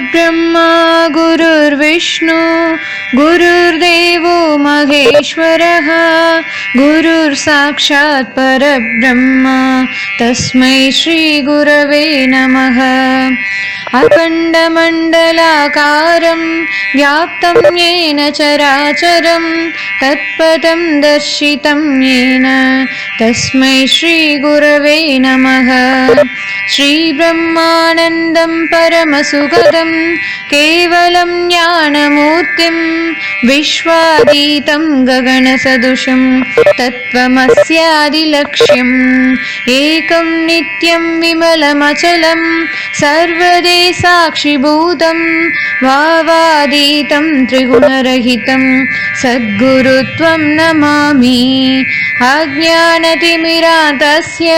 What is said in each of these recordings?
गुरुर्ब्रह्मा गुरुर्विष्णु गुरुर्देवो महेश्वरः गुरुर्साक्षात् परब्रह्म तस्मै श्री गुरवे नमः। अखण्डमण्डलाकारं व्याप्तं येन चराचरं तत्पदं दर्शितं येन तस्मै श्री गुरवे नमः। श्रीब्रह्मानन्दं परमसुखदं केवलं ज्ञानमूर्तिं विश्वातीतं गगनसदृशं तत्त्वमस्यादिलक्ष्यम् एकं नित्यं विमलमचलं सर्वदे साक्षिभूतं भावातीतं त्रिगुणरहितं सद्गुरुत्वं नमामि। अज्ञानतिमिरान्तस्य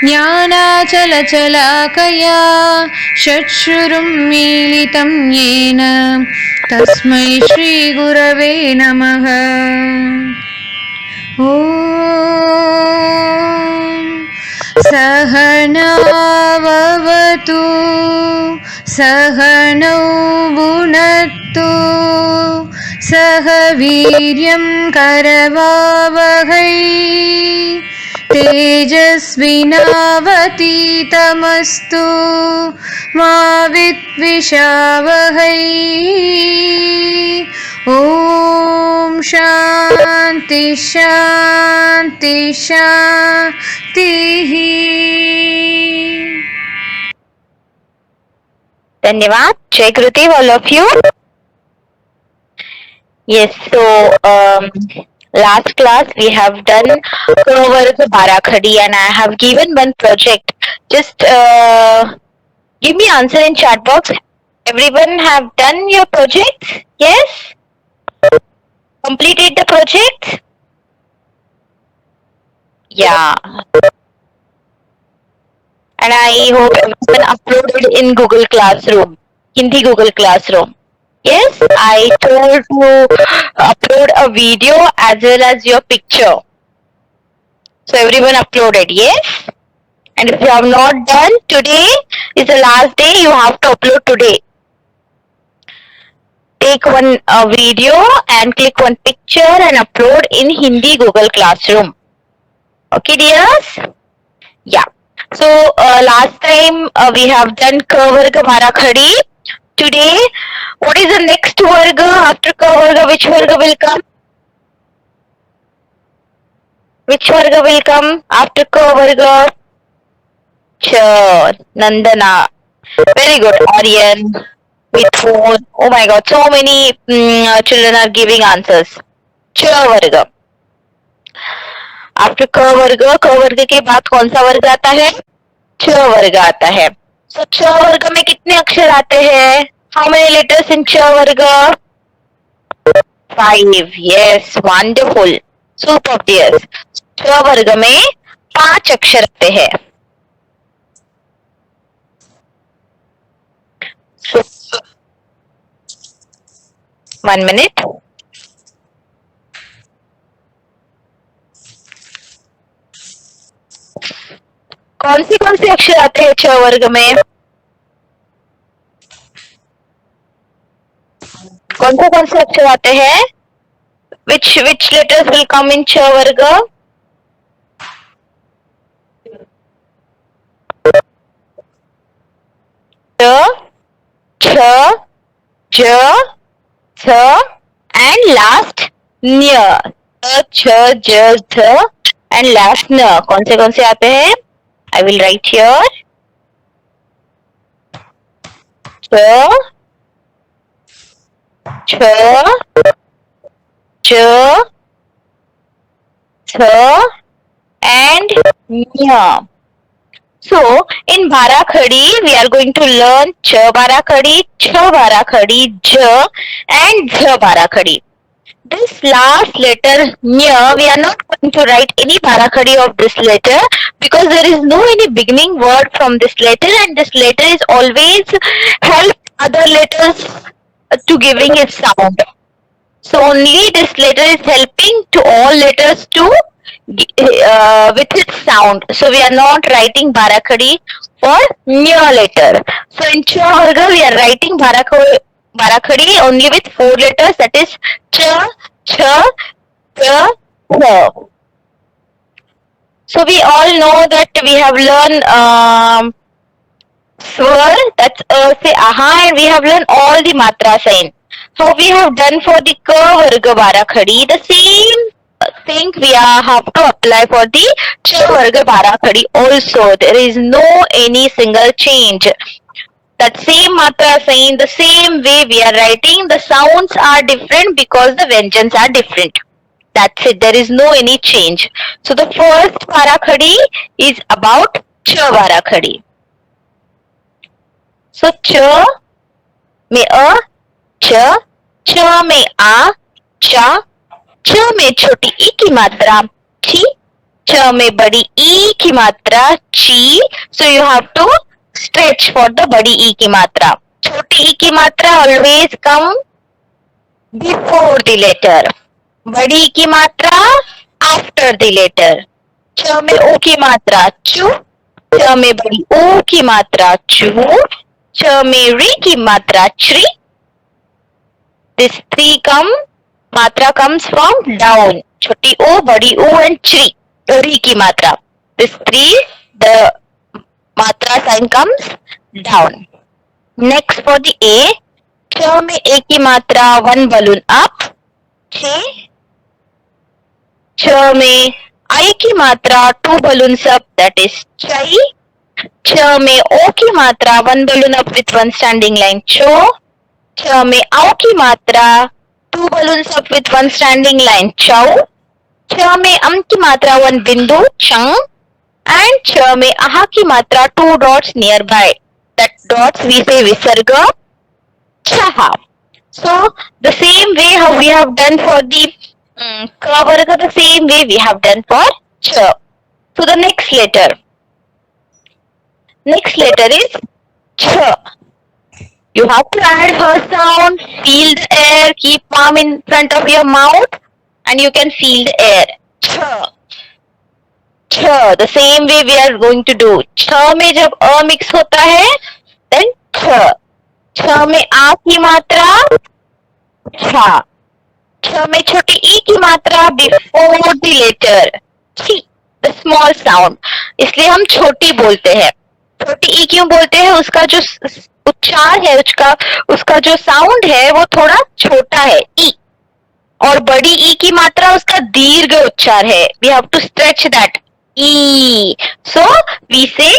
ज्ञानाचलचलाकया चक्षुरुं मीलितं येन तस्मै श्रीगुरवे नमः। ॐ सहनाववतु सहनौ भुनक्तु सह वीर्यं करवावहै तेजस्विनावतीतमस्तु मा विद्विषावहै। ॐ शान्ति शान्ति शान्तिः। धन्यवाद। जय गुरुदेव all of you. Yes, so last class we have done Kavarga Barakhadi and I have given one project. Just give me answer in chat box. Everyone have done your project? Yes? Completed the project? Yeah. And I hope everyone uploaded in Google Classroom, Hindi Google Classroom. Yes, I told to upload a video as well as your picture. So everyone uploaded, yes? And if you have not done, today is the last day, you have to upload today. Take one video and click one picture and upload in Hindi Google Classroom. Okay, dears? Yeah. So last time we have done Kavarga Barakhadi. Today, what is the next Varga after Kavarga? Which Varga will come? Which Varga will come after Kavarga? Sure, Nandana. Very good. Aryan, Mithun. Oh my God, so many children are giving answers. Cha Varga. After क वर्ग के बाद कौन सा वर्ग आता है? च वर्ग आता है। सो च वर्ग में कितने अक्षर आते हैं? हाउ मेनी लेटर्स इन च वर्ग? 5. Yes, wonderful, super dears. च वर्ग में 5 अक्षर आते हैं। 1 मिनट। कौन से अक्षर आते हैं च वर्ग में? कौन से अक्षर आते हैं? Which letters will come in च वर्ग? च, छ, ज, थ and last न्य। छ, ज, थ and last न। कौन से आते हैं? I will write here. Ch, ch, ch, th and nya. So in Barakhadi we are going to learn Ch Barakhadi, Ch Barakhadi, J and Dh Barakhadi. This last letter nya, we are not going to write any Barakhadi of this letter because there is no any beginning word from this letter and this letter is always help other letters to giving its sound. So only this letter is helping to all letters to with its sound. So we are not writing Barakhadi for near letter. So in Cha Varga we are writing Barakhadi only with 4 letters, that is Cha, Cha, Cha, Cha. So we all know that we have learned Swar, that's say aha, and we have learned all the matra sign. How we have done for the Ka Varga Barakhadi, the same thing we have to apply for the Cha Varga Barakhadi also. There is no any single change. That same matra sign, the same way we are writing, the sounds are different because the vyanjans are different. That's it. There is no any change. So the first Barakhadi is about Cha Barakhadi. So Cha में अ, च में आ, चा, च में छोटी ई की मात्रा ची, च में बड़ी ई की मात्रा ची. So you have to stretch for the बड़ी ई की मात्रा. छोटी ई की मात्रा always come before the letter. बड़ी ई की मात्रा after the letter. च में ओ की मात्रा चू, च में बड़ी ओ की मात्रा चू, च में री की मात्रा Shri. This three matra comes from down. Choti o, badi o, and chri. Ri ki matra. This three, the matra sign comes down. Next for the A, cha mein A ki matra, one balloon up. Cha mein I ki matra, two balloons up, that is chai. Cha mein O ki matra, one balloon up with one standing line, cho. Cha में आओ की मात्रा, two balloons up with one standing line, chau. Cha में अम की मात्रा, one बिंदु, chang. And cha में aha की मात्रा, two dots nearby. That dots we say visarga, chaha. So the same way how we have done for the ka varga, the same way we have done for cha. So the next letter is cha. You have to add her sound, feel the air, keep palm in front of your mouth, and you can feel the air. Ch. Ch. The same way we are going to do. Ch में जब अ mix होता है, then ch. च में आ की मात्रा, छा. च में छोटी ई की मात्रा before the letter. छी. The small sound. इसलिए हम छोटी बोलते हैं. छोटी ई क्यों बोलते हैं? उसका जो उच्चार है, उसका जो साउंड है वो थोड़ा छोटा है, ई. और बड़ी ई की मात्रा उसका दीर्घ उच्चार है. We have to stretch that ई. So we say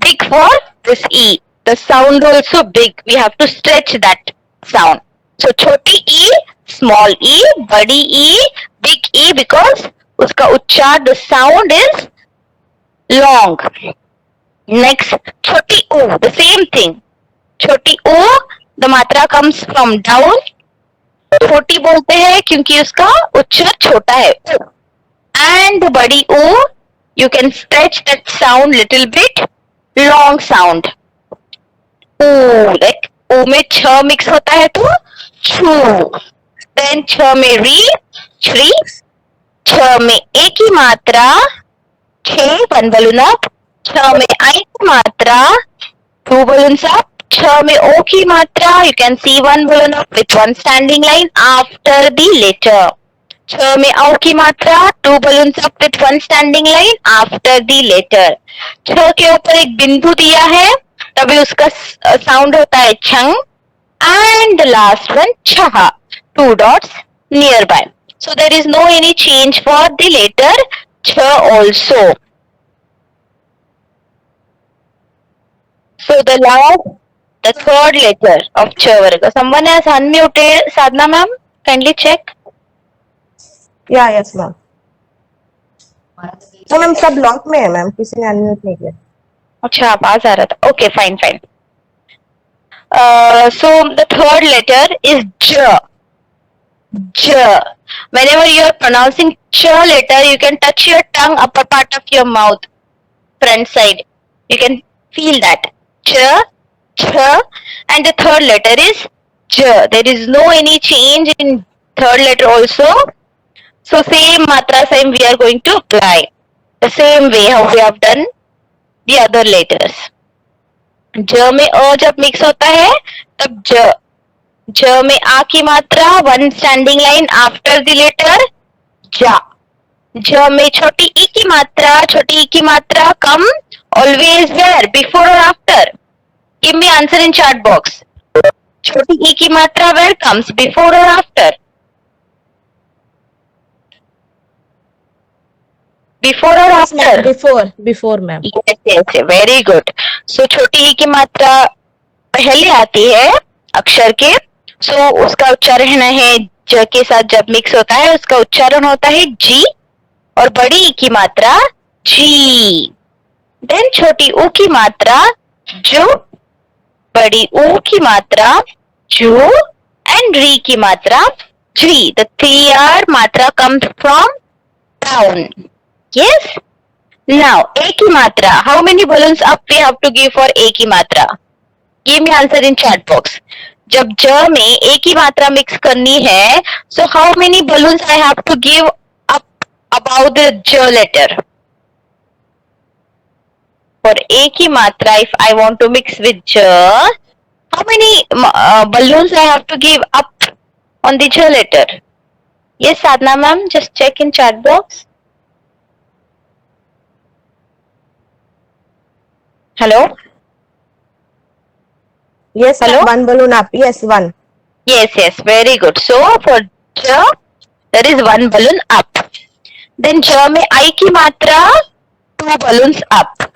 big for this ई. The sound also big. We have to stretch that sound. So छोटी ई, स्मॉल ई, बड़ी ई, बिग ई, बिकॉज उसका उच्चार, the sound is long. Next छोटी ओ, the same thing. छोटी ओ, the मात्रा कम्स फ्रॉम डाउन. छोटी बोलते हैं क्योंकि उसका उच्चार छोटा है. एंड बड़ी ओ, you can stretch that sound little bit, long sound. ओ, लाइक ओ में छ मिक्स होता है तो छू. देन छ में री, श्री. छ में ए की मात्रा, छे, वन बलून अप. छ में आई की मात्रा, टू बलून्स अप. छ में ओ की मात्रा, you can see one balloon up with one standing line after the letter. छ में औ की मात्रा, two balloons up with one standing line after the letter. छ के ऊपर एक बिंदु दिया है, तभी उसका साउंड होता है छंग. And the last one, छहा, two dots nearby. So there is no any change for the letter छ also. So the third letter of Cha Varga. Someone has unmuted. Sadhna ma'am, kindly check. या yes ma'am. तो ma'am सब lock में है ma'am, किसी ने unmute नहीं किया. अच्छा, आवाज आ रहा था. Okay, fine. So the third letter is J. J. Whenever you are pronouncing Ch letter, you can touch your tongue upper part of your mouth, front side. You can feel that. Ch, Ch, and the third letter is J. There is no any change in third letter also. So same matra, same we are going to apply. The same way how we have done the other letters. ज में अ जब mix होता है तब ज में आ की मात्रा one standing line after the letter जा. ज में छोटी ई की मात्रा कम ऑलवेज वेयर बिफोर और after. Give me answer in chat box. छोटी ई की मात्रा वेयर कम्स बिफोर और आफ्टर. बिफोर और after. Before, ma'am. yes yes very good. So छोटी ई की मात्रा पहले आती है अक्षर के. सो उसका उच्चारण है ज के साथ जब मिक्स होता है उसका उच्चारण होता है जी और बड़ी ई की मात्रा जी. देन छोटी ऊ की मात्रा जो, बड़ी ऊ की मात्रा जू एंड री की मात्रा जी. द 3 आर मात्रा comes from down. Yes. Now A की मात्रा. How many balloons up we have to give for A की मात्रा? Give me answer in chat box. जब ज में A की मात्रा मिक्स करनी है, so how many balloons I have to give up about the j letter? For A की मात्रा, if I want to mix with j, how many balloons I have to give up on the j letter? Yes, Sadhna ma'am, just check in chat box. Hello? Yes, Hello? ma'am. One balloon up. Yes, one. Yes, yes, very good. So for j, there is one balloon up. Then j में I की मात्रा 2 balloons up.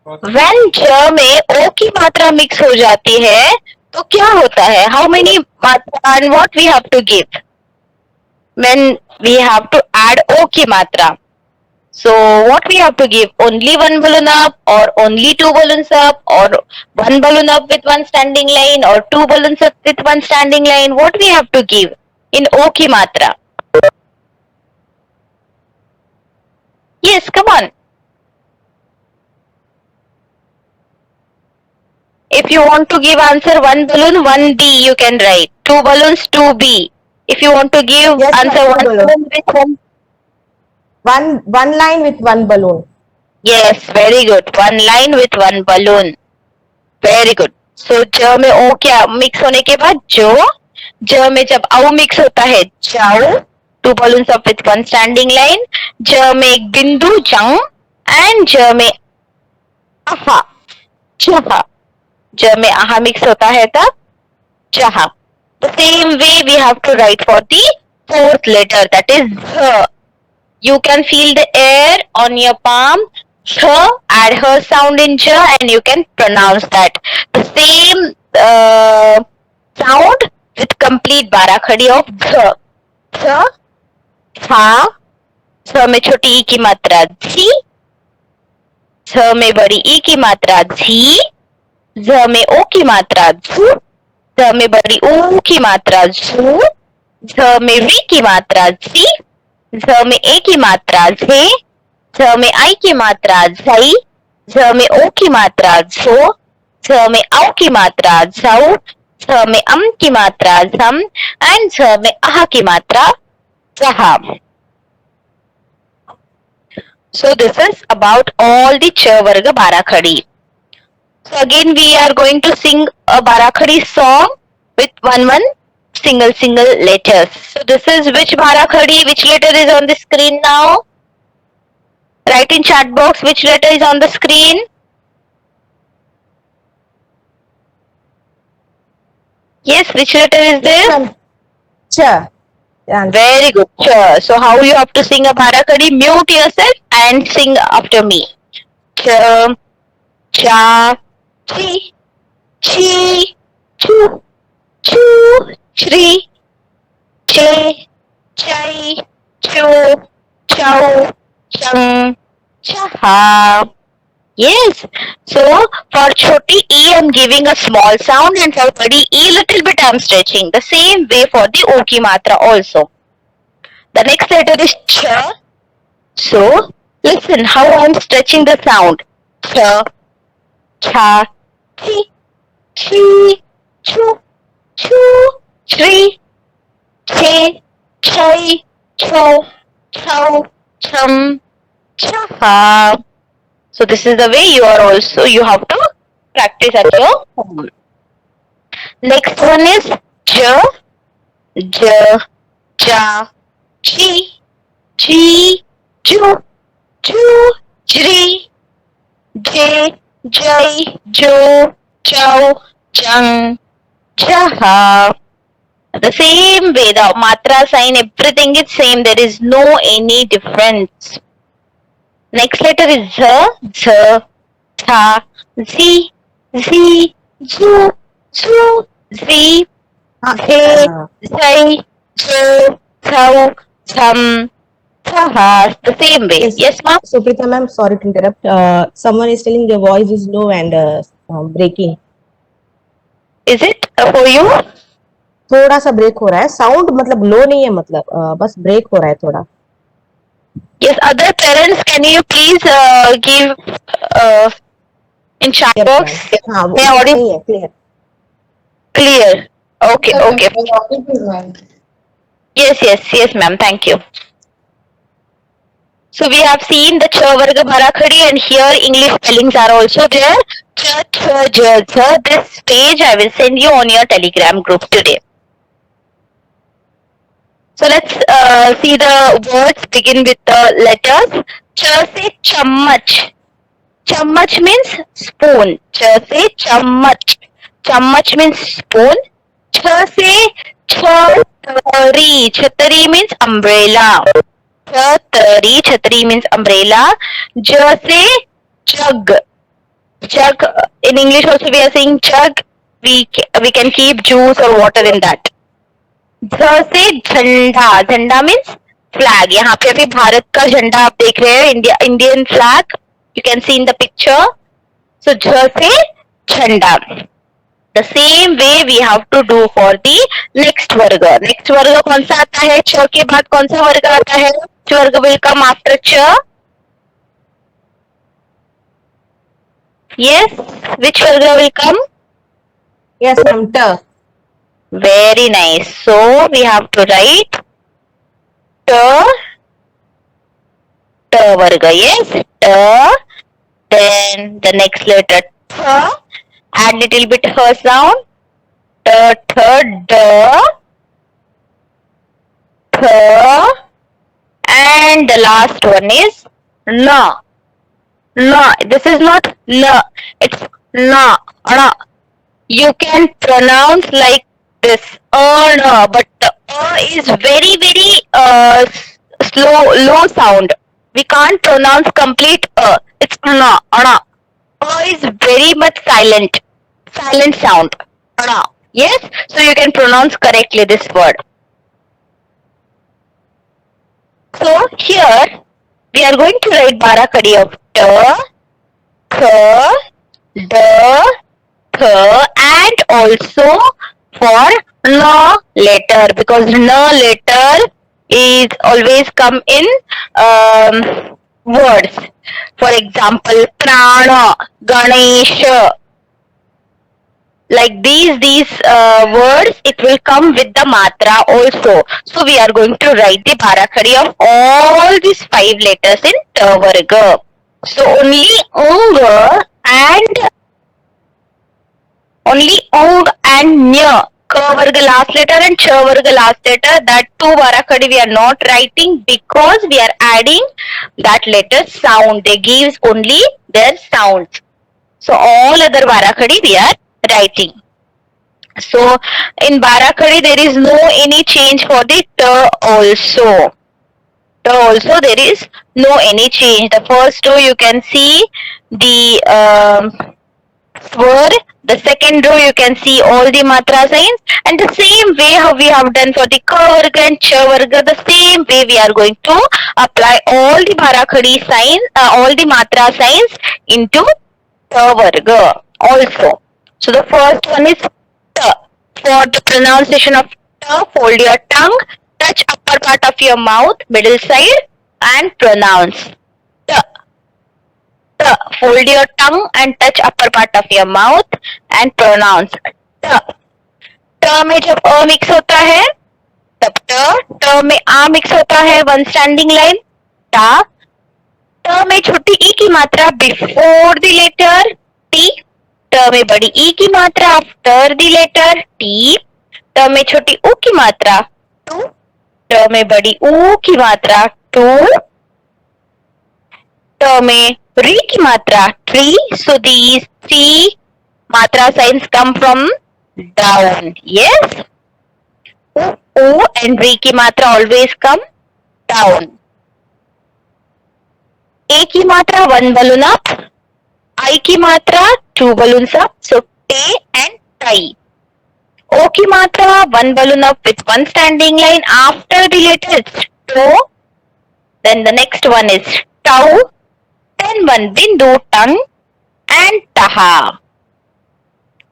When j में O की मात्रा mix हो जाती है तो क्या होता है? How many मात्रा and what we have to give? When we have to add O की मात्रा. So what we have to give? Only one balloon up or only 2 balloons up or one balloon up with one standing line or 2 balloons up with one standing line? What we have to give in O की मात्रा? Yes, come on. If you want to give answer 1 balloon, 1B you can write. 2 balloons, 2B. If you want to give Yes, answer one 1 balloon. balloon with One line with one balloon. yes, very good. One line with one balloon. Very good. So ज में ओ क्या mix होने के बाद जो, ज में जब औ मिक्स होता है जाओ, 2 balloons up with one standing line. ज में एक बिंदु जंग एंड ज में आहा जहा. ज में आहा मिक्स होता है तब जहा. The same way we have to write for the 4th letter, that is Z. You can feel the air on your palm. Z, add her sound in J and you can pronounce that. The same sound with complete बाराखड़ी of Z. Z, था, Z में छोटी ई की मात्रा जी, Z में बड़ी ई की मात्रा जी, Z में ओ की मात्रा जू, Z में बड़ी ऊ की मात्रा जू, Z में वी की मात्रा जी, Z में ए की मात्रा झे, Z में आई की मात्रा झई, Z में ओ की मात्रा झो, Z में औ की मात्रा झौ, Z में की मात्रा झम एंड Z में आह की मात्रा जहा. So this is about all the ch varga barakhadi. So again we are going to sing a barakhadi song with one single letters. So this is which barakhadi, which letter is on the screen now? Write in chat box which letter is on the screen. Yes, which letter is this? Cha. Yeah. Very good. Sure. So how you have to sing a barakhadi? Mute yourself and sing after me. Cha, cha, chi, chi, chu, chu, chri, che, chai, chu, chow, chung, chaha. Yes. So for choti e I'm giving a small sound and for badi e little bit I'm stretching. The same way for the o ki matra also. The next letter is ch. So listen how I'm stretching the sound. Ch, cha, chi, chi, chu, chu, chri, che, chai, cho, chau, chum, chaha. So this is the way you have to practice at your home. Next one is j, j, ja, ji, ji, ju, ju, jri, j, jai, jo, chow, jung, jaha. The same way, the matra sign, everything is same. There is no any difference. Next letter is z, z, tha, zi, zi, zu, zu, zi, ze, zai, zo, zau, zam, zaha. The same way. Yes, ma'am? So, Preeta ma'am, sorry to interrupt. Someone is telling the voice is low and breaking. Is it for you? थोड़ा सा break हो रहा है. Sound मतलब लो नहीं है, मतलब बस ब्रेक हो रहा है थोड़ा. Yes, other parents, can you please give in chat box? हाँ, वो May audio नहीं है, clear. clear. Okay, okay. Yes, ma'am. Thank you. So we have seen the cha varga bharakhadi, and here English spellings are also there. Cha, cha, ja, ja. This page I will send you on your Telegram group today. So let's see the words begin with the letters. Cha se chammach. Chammach means spoon. Cha se chammach. Chammach means spoon. Cha se chhatari. Chhatari means umbrella. Chhatari. Chhatari means umbrella. Ja se jug. Jug. In English also we are saying jug. We can keep juice or water in that. झ से झंडा. झंडा means flag. यहाँ पे अभी भारत का झंडा आप देख रहे हैं, Indian flag you can see in the picture. So झ से झंडा. The same way we have to do for the next वर्ग. नेक्स्ट वर्ग कौन सा आता है? छ के बाद कौन सा वर्ग आता है? वर्ग विल कम आफ्टर च. यस, विच वर्ग will come? Yes, ma'am. T. Very nice. So we have to write t, t varga. Yes, t. Then the next letter th. Add little bit h sound. T, th, d, th. And the last one is na. Na. This is not la. It's na. Na. You can pronounce like this, but the is very slow, low sound. We can't pronounce complete it's na. Is very much silent sound. Yes, so you can pronounce correctly this word. So here we are going to write barakhadi of t, th, d, th, and also for na letter, because na letter is always come in words. For example, prana, ganesha, like these words, it will come with the matra also. So we are going to write the barakhadi of all these 5 letters in t varga. So only ong and nya, ka varga last letter and cha varga last letter, that 2 barakhadi we are not writing because we are adding that letter sound. They gives only their sounds. So all other barakhadi we are writing. So in barakhadi there is no any change for the t also. T also there is no any change. The first 2 you can see the swar. The second row you can see all the matra signs, and the same way how we have done for the ka varga and cha varga, the same way we are going to apply all the barakhadi signs, all the matra signs into ta varga also. So the first one is ta. For the pronunciation of ta, fold your tongue, touch upper part of your mouth, middle side, and pronounce ta. Ta. Fold your tongue and touch upper part of your mouth and pronounce ta. Ta में जब अ mix होता है तब ट में आ mix होता है, one standing line टा। ट में छोटी ई की मात्रा बिफोर द लेटर टी, ट में बड़ी ई की मात्रा आफ्टर द लेटर टी, ट में छोटी ऊ की मात्रा टू, ट में बड़ी ऊ की मात्रा टू, ट में री की मात्रा tree. So these three matra signs come from down. Yes. O and re की मात्रा always come down. A की मात्रा one balloon up, I की मात्रा two balloons up. So te and tai. O की मात्रा one balloon up with one standing line after the letter to. Then the next one is tau. Then one bindu tongue and taha.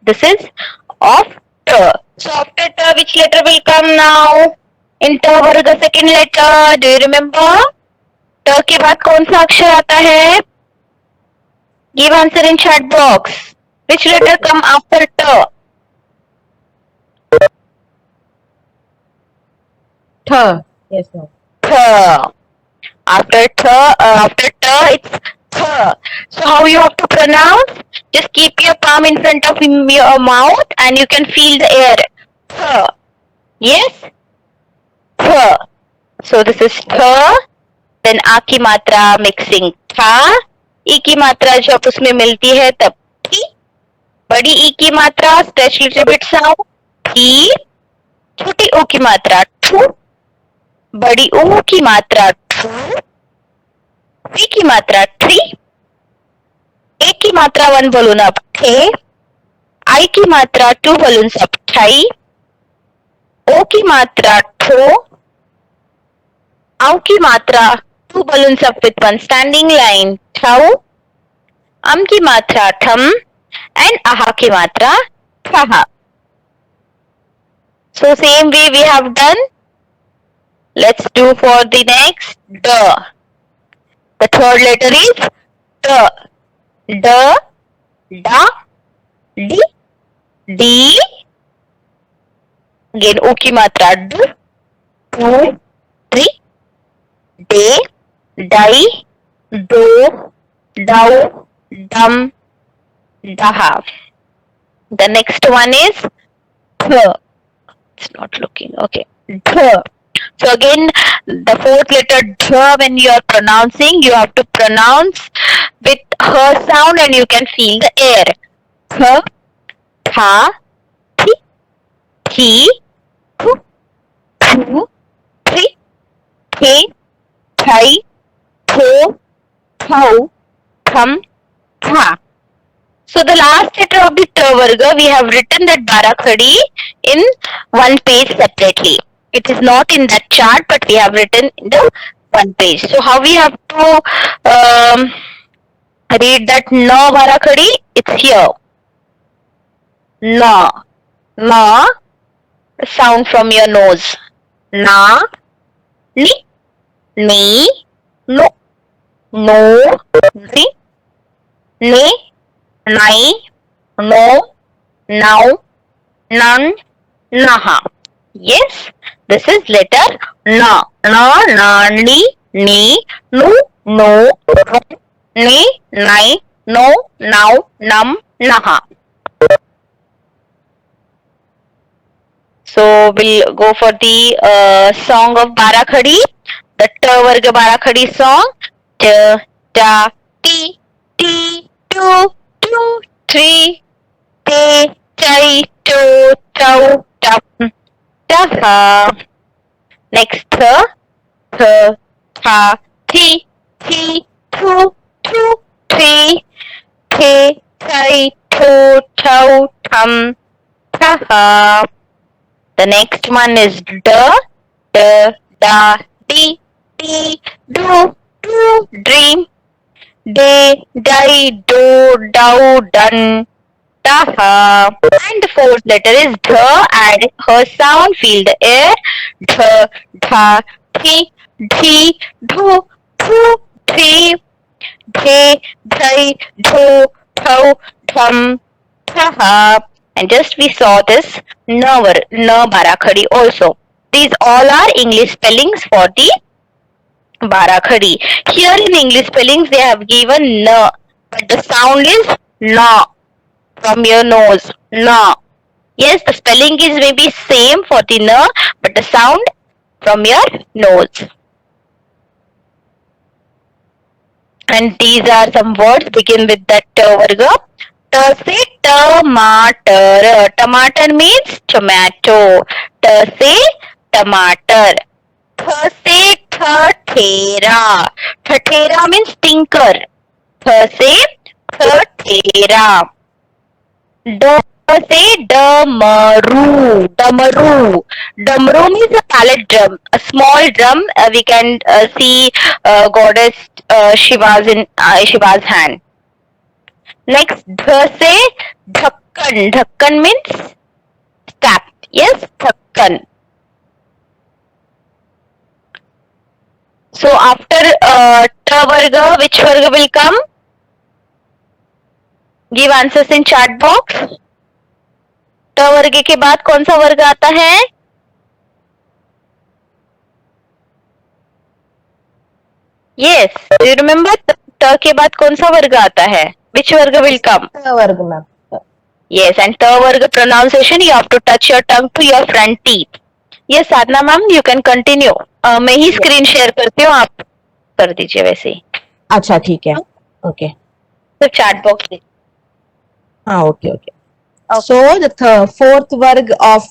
This is of t. So after t, which letter will come now? In t varga second letter. Do you remember? t के बाद कौन सा अक्षर आता है? Give answer in chat box. Which letter come after t? Th. Yes, ma'am. Th. After t, it's th. So how you have to pronounce? Just keep your palm in front of your mouth and you can feel the air. Th. Yes? Th. So this is th. Then आ की मात्रा mixing था. ई की मात्रा जब उसमें मिलती है तब थी. बड़ी ई की मात्रा stretch little bit sound थी. छोटी ओ की मात्रा ठू. बड़ी ऊ की मात्रा ठू. वी की मात्रा ट्री. ए की मात्रा वन बलून अप थे. आई की मात्रा टू बलून अप ठाई. ओ की मात्रा ठो. आउ की मात्रा to balloon up with one standing line ठाऊ. अम की मात्रा ठम एंड आहा की मात्रा ठहा. So same way we have done. Let's do for the next d. The third letter is d. D, da, di, di. Again o की मात्रा d, टू, थ्री, डे, डाई, डो, डाउ, डम, daha. The next one is th. It's not looking okay. Th. So again, the fourth letter th, when you are pronouncing, you have to pronounce with her sound and you can feel the air. Th, tha, thi, thi, thu, thu, thi, the, thai, tho, thau, thum, tha. So the last letter of the t varga, we have written that barakhadi in one page separately. It is not in that chart, but we have written in the one page. So how we have to read that na barakhadi? It's here. Na. Na. Sound from your nose. Na. Ni. Ni. No. No. Ni. Ni. Nai, no, now, none, naha. Yes, this is letter na. Na, na, ni, nu, no, ni, nai, no, now, num, naha. So we'll go for the song of Barakhadi, the T Varga Barakhadi song. T, ta, ti, ti, tu. 2, 3, te, tai, to, tau, tam, taha. Next th, tha, thi, thu, three, the, thai, to, tau, tam, taha. The next one is da, da, di, do, dream. Day, die, do, dau, done, taha. And the fourth letter is dha. Add her sound, feel the air. Dha, dha, thi, dhi, dhu, thu, thi, dhe, dhai, dho, thau, dham, taha. And just we saw this na barakhadi also. These all are English spellings for the Barakhadi. Here in English spellings they have given N, but the sound is Na from your nose. Na. Yes, the spelling is maybe same for the N, but the sound from your nose. And these are some words begin with that varga. T se tomato. Tomato means tomato. T se tomato. Th se thera. Thera means tinker. Th se thera. D se damaru. Damaru. Damaru means a pallet drum, a small drum. We can see goddess Shiva's in Shiva's hand. Next, dh se dhakkan. Dhakkan means strap. Yes, dhakkan. So after ta varga, which varga will come? Give answers in chat box. ta वर्ग के बाद कौन सा वर्ग आता है? Yes, do you remember? त के बाद कौन सा वर्ग आता है? Which वर्ग will come? वर्ग ma'am. Yes, and ta varga pronunciation you have to touch your tongue to your front teeth. Yes, Sadhana ma'am, you can continue. मैं ही स्क्रीन शेयर करती हूँ, आप कर दीजिए वैसे ही. अच्छा ठीक है. ओके. तो चैट बॉक्स दे. हाँ okay okay. So the fourth varg of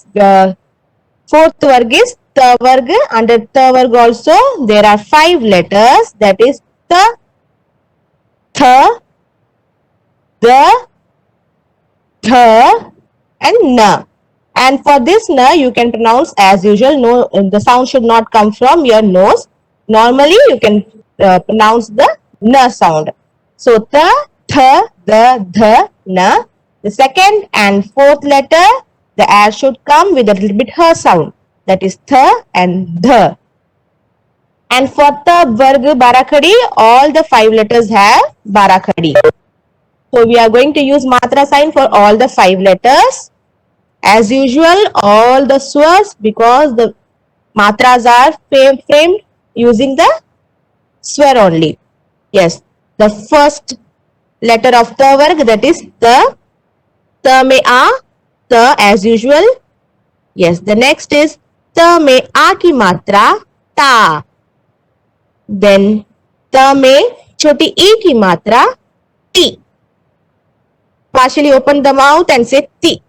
fourth varg is ta varg. Under ta varg also there are 5 letters, that is ta, tha, the, tha and na. And for this na you can pronounce as usual. No, the sound should not come from your nose. Normally you can pronounce the na sound. So ta, tha, the, dha, na. The second and fourth letter, the air should come with a little bit her sound. That is tha and dha. And for ta varg Barakhadi, all the 5 letters have Barakhadi. So we are going to use matra sign for all the 5 letters. As usual, all the swars, because the matras are framed using the swear only. Yes, the first letter of ta varg, that is ta. Ta mein a, ta as usual. Yes, the next is ta mein a ki matra, ta. Then ta mein choti e ki matra, ti. Partially open the mouth and say ti.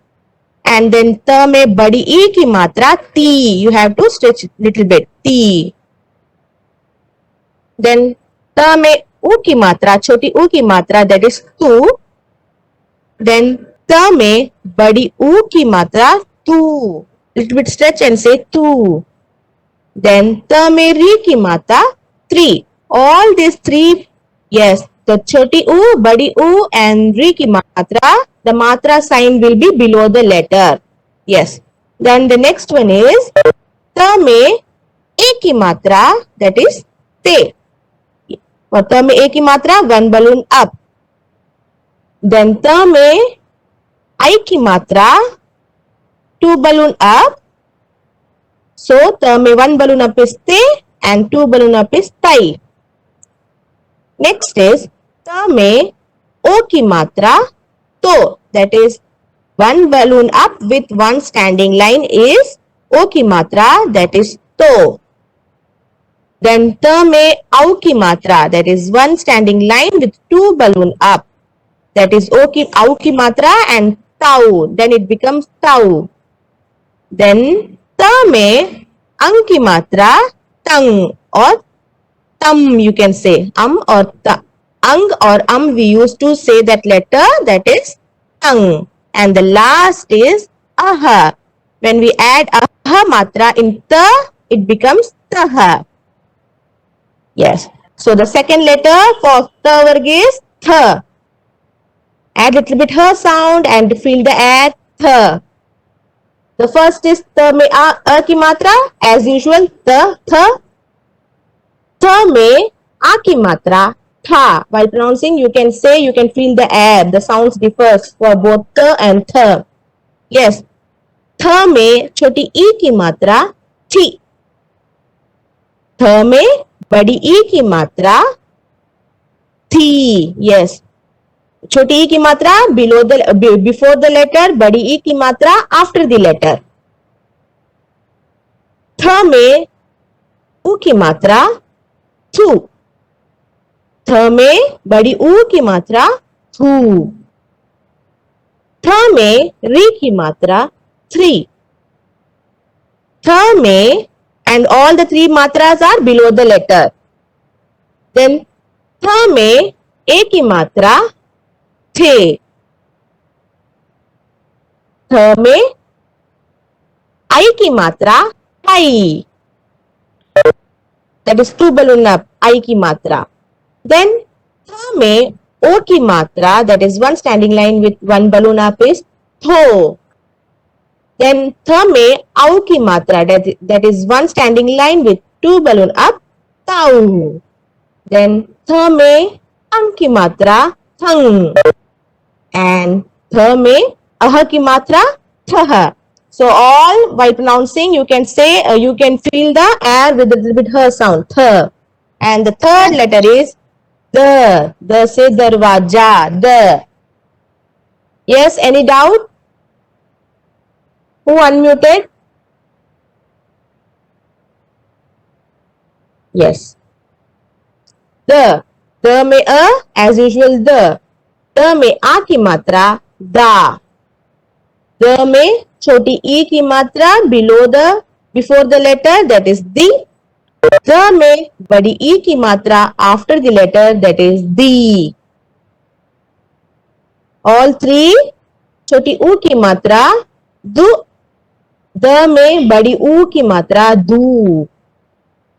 And then ta mein badi e ki matra, ti. You have to stretch little bit, ti. Then ta mein u ki matra, choti u ki matra, that is tu. Then ta में बड़ी ऊ की मात्रा तू. Little bit stretch and say तू. Then ta में री की मात्रा 3. All these 3, yes, the छोटी ऊ, बड़ी ऊ and री की मात्रा, the matra sign will be below the letter. Yes. Then the next one is ta में ए की मात्रा, that is te. For ta में ए की मात्रा, 1 balloon up. Then ta में I की मात्रा 2 balloon up. So ta में 1 balloon up is te and 2 balloon up is tai. Next is ta में o की मात्रा to, that is 1 balloon up with 1 standing line is o की मात्रा, that is to. Then ta में au की मात्रा, that is 1 standing line with 2 balloon up, that is au की मात्रा and tau, then it becomes tau. Then ta में ang की मात्रा tang or tam, you can say or ta. Ang or we used to say that letter, that is tang. And the last is aha. When we add aha matra in ta, it becomes taha. Yes. So the second letter for ta varg is tha. Add little bit her sound and feel the air tha. The first is ta mein a ki matra, as usual ta, tha. Tha mein a ki matra, tha. While pronouncing, you can say, you can feel the air. The sounds differs for both ta and tha. Yes. Tha mein choti e ki matra, थी. थ में बड़ी ई की मात्रा थी. Yes. छोटी ई की मात्रा below the before the letter, बड़ी ई की मात्रा आफ्टर द लेटर. थ में ऊ की मात्रा थू. थ में बड़ी ऊ की मात्रा थू. थ में री की मात्रा थ्री. थ में and all the three matras are below the letter. Then थ में ए की मात्रा थे. थ में आई की मात्रा आई. That is two balloon up. आई की मात्रा. Then थ में ओ की मात्रा, that is one standing line with one balloon up is थो. Then थ में आउ की मात्रा, that is one standing line with two balloon up ताऊ. Then थ में अंग की मात्रा थंग. And थ में अह की मात्रा थह. So all while pronouncing you can say you can feel the air with a little bit her sound th. And the third letter is the. The से दरवाजा. The. Yes, any doubt? Who unmuted? Yes. The. The में a as usual the. The में आ की मात्रा दा. The में छोटी ई की मात्रा below the before the letter, that is the. The में बड़ी ई की मात्रा after the letter, that is the. All three छोटी ऊ की मात्रा दु. द में बड़ी ऊ की मात्रा दू.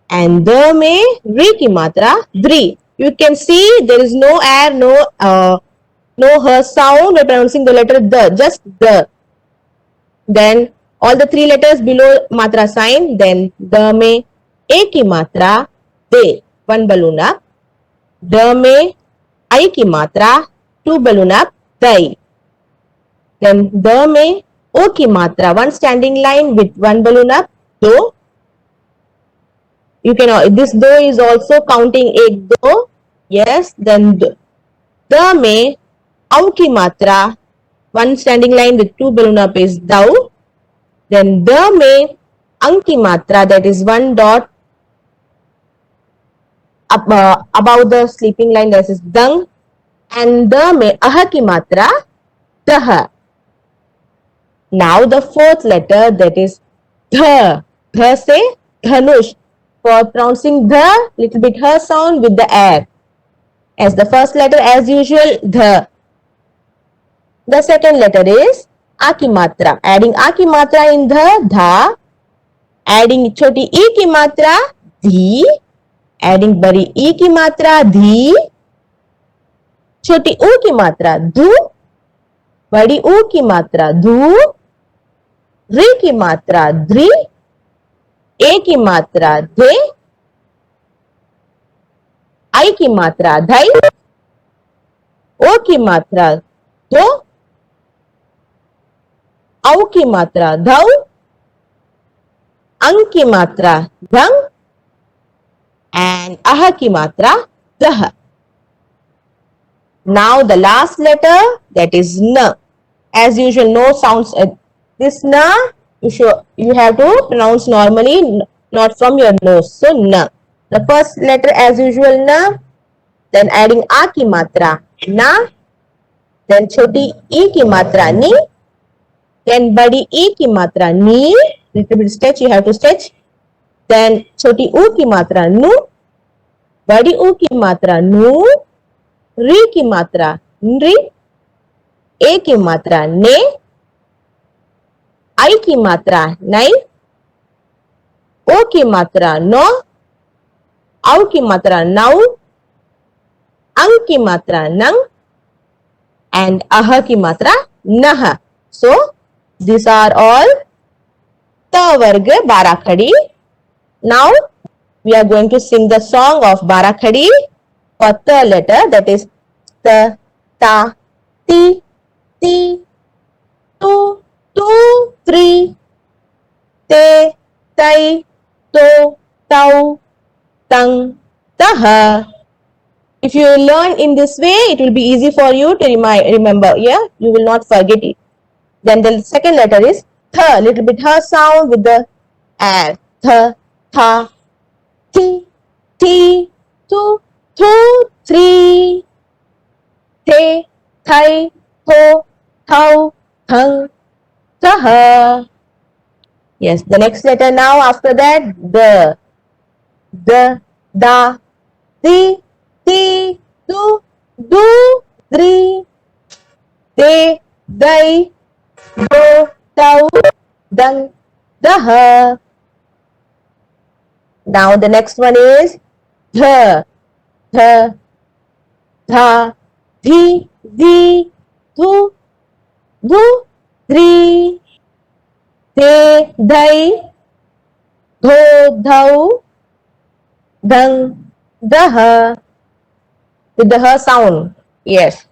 And द में री की मात्रा द्री. You can see there is no air, no her sound by pronouncing the letter the, just the. Then all the three letters below matra sign. Then the में ए की मात्रा दे, one balloon up. द में आई की मात्रा two balloon up दई. Then the में ओ की मात्रा one standing line with one balloon up दो. You can, this do is also counting एक दो. Yes. Then द में औ की मात्रा one standing line with two balloon up is Dau. Then the में अंग की मात्रा, that is one dot above the sleeping line, that is दंग. And द में अह की मात्रा दह. Now the fourth letter, that is ध. ध से धनुष. For pronouncing the, little bit her sound with the air. As the first letter as usual ध. The second letter is आ की मात्रा. Adding आ की मात्रा in ध, धा. Adding छोटी ई की मात्रा धी. Adding बड़ी ई की मात्रा धी. छोटी ऊ की मात्रा धू. बड़ी ऊ की मात्रा धू. री की मात्रा ध्री. ए की मात्रा धे. आई की मात्रा धई. ओ की मात्रा दो. औ की मात्रा धौ. अंग की मात्रा धंग. And अह की मात्रा दह. Now the last letter, that is न. As usual, no sounds. This na you have to pronounce normally, not from your nose. So na. The first letter as usual na. Then adding a की मात्रा na. Then छोटी ई की मात्रा नी. Then बड़ी ई की मात्रा नी. Little bit stretch, you have to stretch. Then छोटी ऊ की मात्रा नु. बड़ी ऊ की मात्रा नु. री की मात्रा नृ. ए की मात्रा ने. आई की मात्रा नई. ओ की मात्रा नो. औ की मात्रा नौ. अंग की मात्रा नंग. And अह की मात्रा नह. So these are all त वर्ग बाराखड़ी. Now we are going to sing the song of बाराखड़ी for the letter, that is ta, ta, ti, ti, tu, tu, three, te, tai, to, tau, tung, taha. If you learn in this way, it will be easy for you to remember. Yeah, you will not forget it. Then the second letter is th, little bit h sound with the air. Th, tha, thi, thi, tu, thu, three, the, thai, tho, thau, thung, taha. Yes, the next letter now after that, the, da, di, ti, tu, du, dri, de, dai, do, dau, dung, daha. Now the next one is the, tha, thi, di, thu, du, dri, de, dai, do, dhau, dung, daha. With the h sound. Yes.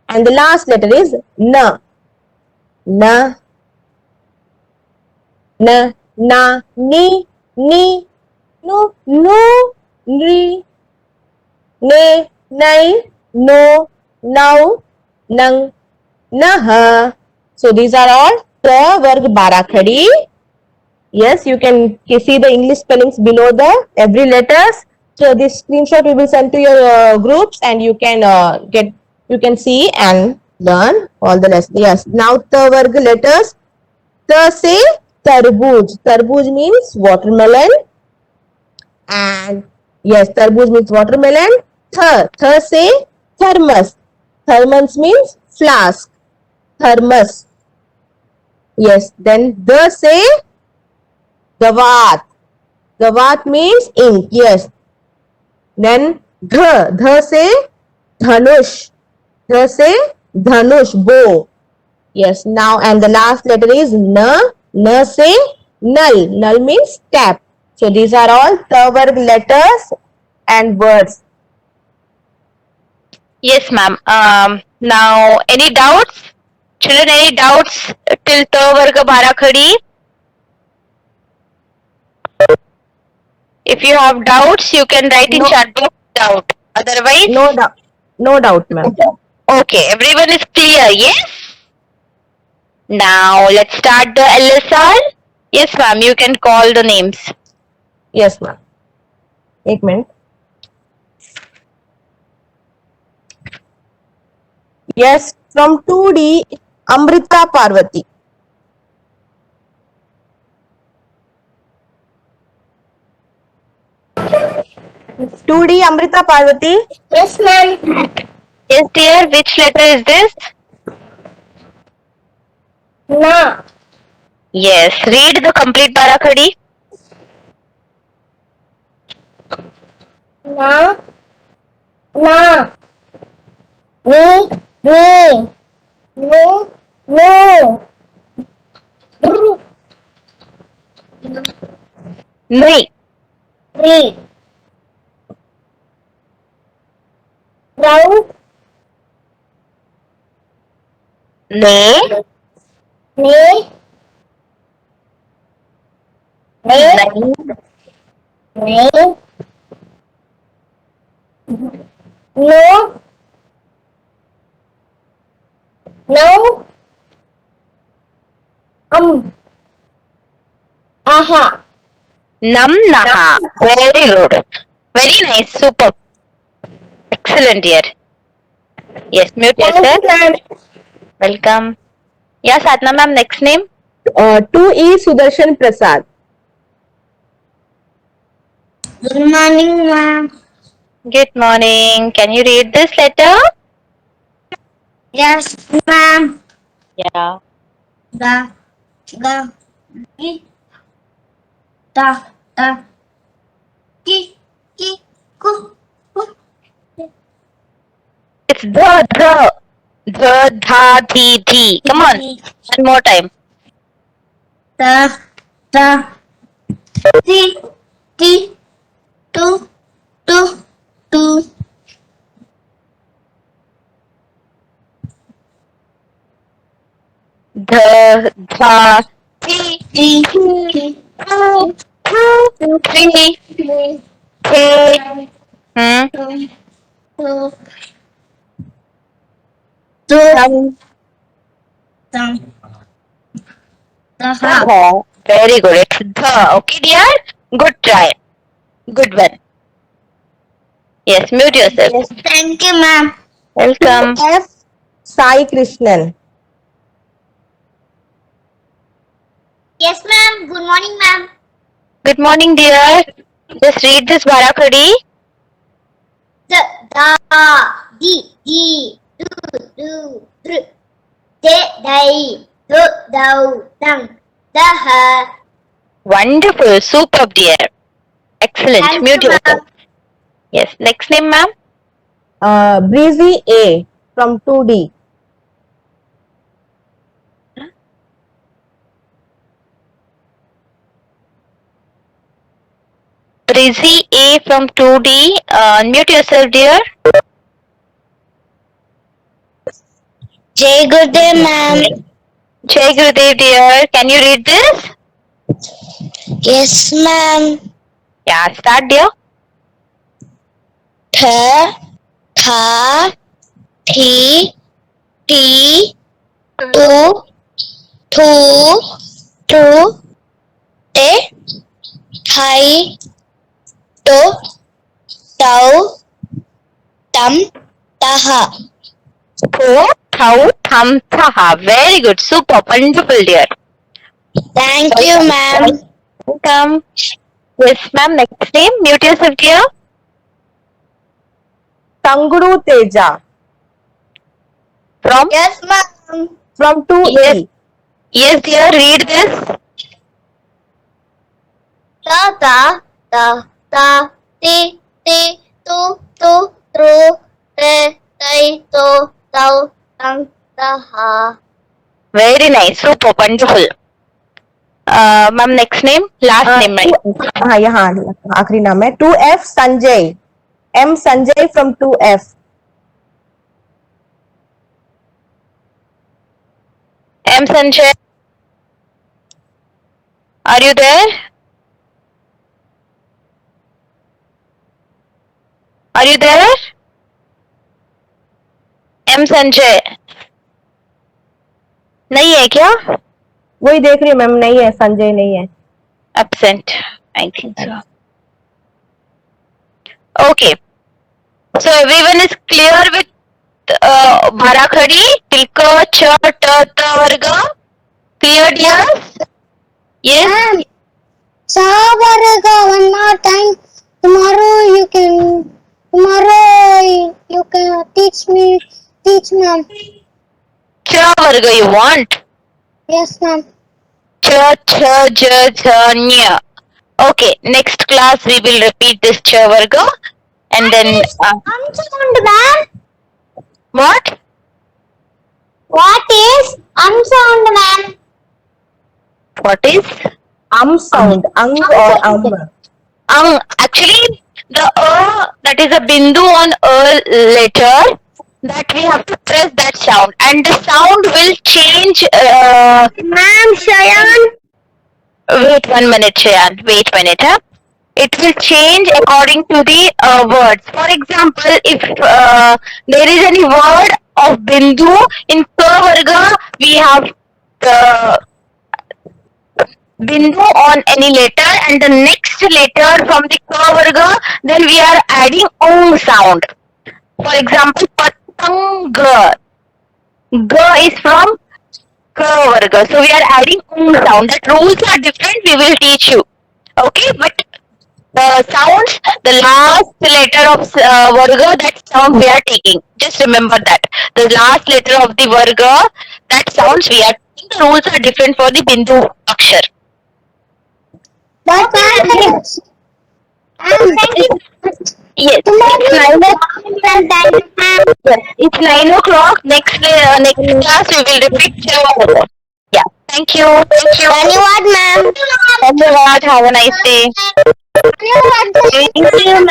And the last letter is na. Na, na, na, ni, nu, nri, ne, nai, no, nau, nang, naha. So these are all the varg barakhadi. Yes, you can see the English spellings below the every letters. So this screenshot we will send to your groups, and you can see and learn all the lessons. Yes. Now the varg letters. The say tarbooj. Tarbooj means watermelon. And yes, tarbooj means watermelon. Th say thermos. Thermos means flask. Thermos. Yes. Then the say gawat. Gawat means ink. Yes. Then the say dhanush. The say dhanush, bow. Yes. Now and the last letter is na. Na say null. Null means tap. So these are all varg letters and words. Yes, ma'am. Now, any doubts? Children, any doubts till varga barakhadi? If you have doubts, you can write in chat box doubt. Otherwise, No doubt, ma'am. Okay, everyone is clear, yes? Now, let's start the LSR. Yes, ma'am, you can call the names. Yes, ma'am. Ek minute. Yes, from 2D, Amrita Parvati. Two-D Amrita Parvati. Yes, ma'am. Yes, dear, which letter is this? Na, Yes, read the complete barakhadi. na, na, ni, nu, Nri, ri, rau, ne, ne, ne, nai, ne, no, no, aha, nam, naha. Very good. Very nice, super. Excellent, dear. Yes, mute yourself. Welcome. Yeah, Satna ma'am, next name? 2E Sudarshan Prasad. good morning, ma'am. Good morning. Can you read this letter? Yes, ma'am. Yeah. Ga, gi, ta, ki, ku, It's the, dha, thi. Come on, one more time. ta, ti, tu, The, dha, thi, ti, tu, Three. Three. Hmm. Thumb. Very good. It's the. Okay, dear. Good try. Good one. Yes, mute yourself. Yes. Thank you, ma'am. Welcome. F. Sai Krishnan. Yes, ma'am. Good morning, ma'am. Good morning, dear. Just read this Barakhadi. The, di, do, dr. De, dai, do, dau, dang. The, Wonderful. Superb, dear. Excellent. Thank Mute you, ma'am. yourself. Yes. Next name, ma'am. Breezy A from 2D. Rizzy A from 2D. Unmute yourself, dear. Jai Gurudev, ma'am. Jai Gurudev, dear. Can you read this? Yes, ma'am. Yeah, start, dear. Th, tha, thi, ti, tu, thu, tu, te, thai, to, tau, tam, taha. Tho, thau, tham, thaha. Very good. Super. Wonderful, dear. Thank you, ma'am. Welcome. Yes, ma'am. Next name. Mute yourself, dear. Tanguru Teja From? Yes, ma'am. from 2E. Yes. Yes, dear. Read this. Ta, ti, tu, tru, te, tai, to, tau, tam, taha. Very nice. Super. Wonderful. Ma'am, next name. Last name, right? हाँ यहाँ आखिरी नाम है 2F Sanjay M Sanjay from 2F. M. Sanjay. Are you there? Are you there? M. Sanjay. नहीं है क्या? वही देख रही हूँ मैम, नहीं है, संजय नहीं है. Absent. I think so. Okay. So everyone is clear with Barakhadi, Tilka, Cha, Ta, Ta, Varga. Clear, dear? Yes. Savarga, one more time. Tomorrow you can teach ma'am. Cha, Varga you want? Yes, ma'am. Cha, Cha, Ja, Jha, Nya. Okay. Next class we will repeat this Cha, Varga. And then... Unsound, ma'am. what? What is unsound, ma'am? What is? Sound, ang or Actually, the that is a bindu on letter, that we have to press that sound, and the sound will change. Ma'am, Shayan. Wait 1 minute, Shayan. Wait a minute. Huh? It will change according to the words. For example, if there is any word of bindu in ka varga, we have bindu on any letter, and the next letter from the ka varga, then we are adding sound. For example, patang. Ga is from ka varga, so we are adding sound. That rules are different. We will teach you. Okay, but the sounds, the last letter of varga, that sound we are taking. Just remember that. The last letter of the varga, that sounds we are taking. The rules are different for the bindu akshar. But yes. Yes, it's 9 o'clock. Next class we will repeat. Yeah. Thank you. Dhanyawad, ma'am. Dhanyawad. Have a nice day. Dhanyawad. Thank you.